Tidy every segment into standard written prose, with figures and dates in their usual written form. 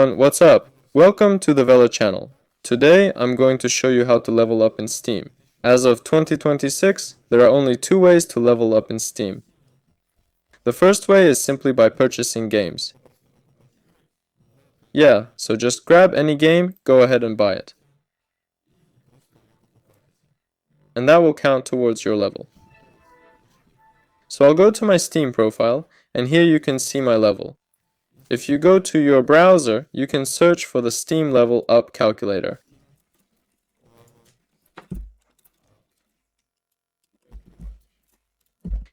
everyone, what's up? Welcome to the Velo channel. Today I'm going to show you how to level up in Steam. As of 2026, there are only two ways to level up in Steam. The first way is simply by purchasing games. Yeah, so just grab any game, go ahead and buy it. And that will count towards your level. So I'll go to my Steam profile, and here you can see my level. If you go to your browser, you can search for the Steam Level Up calculator.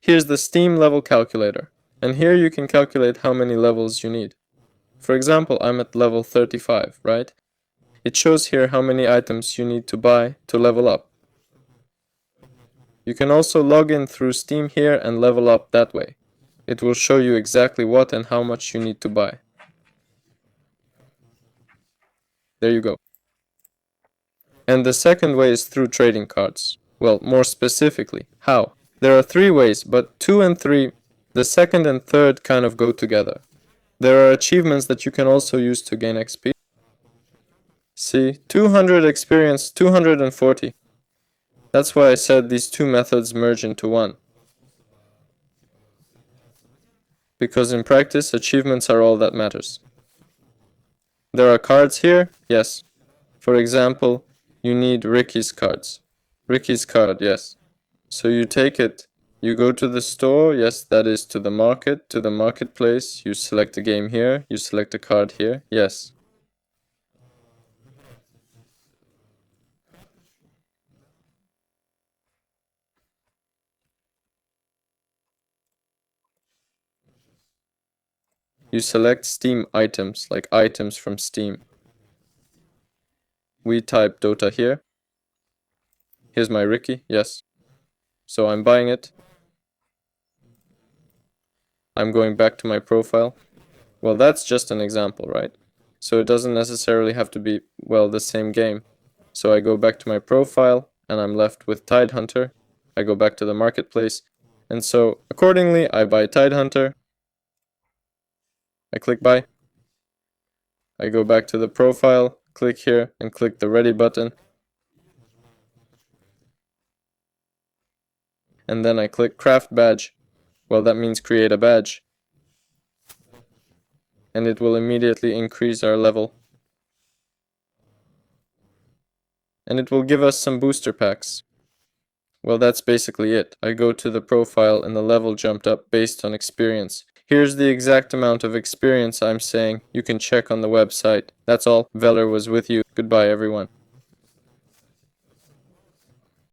Here's the Steam level calculator, and here you can calculate how many levels you need. For example, I'm at level 35, right? It shows here how many items you need to buy to level up. You can also log in through Steam here and level up that way. It will show you exactly what and how much you need to buy. There you go. And the second way is through trading cards. Well, more specifically, how? There are three ways, but 2 and 3, the second and third kind of go together. There are achievements that you can also use to gain XP. See, 200 experience, 240. That's why I said these two methods merge into one. Because in practice, achievements are all that matters. There are cards here, yes. For example, you need Ricky's cards. Ricky's card, yes. So you take it, you go to the store, yes, that is to the market, to the marketplace, you select a game here, you select a card here, yes. You select Steam items, like items from Steam. We type Dota here. Here's my Ricky, yes. So I'm buying it. I'm going back to my profile. Well, that's just an example, right? So it doesn't necessarily have to be, well, the same game. So I go back to my profile, and I'm left with Tidehunter. I go back to the marketplace, and so accordingly, I buy Tidehunter. I click buy. I go back to the profile, click here, and click the ready button. And then I click craft badge. Well, that means create a badge. And it will immediately increase our level. And it will give us some booster packs. Well, that's basically it. I go to the profile and the level jumped up based on experience. Here's the exact amount of experience I'm saying. You can check on the website. That's all. Veller was with you. Goodbye, everyone.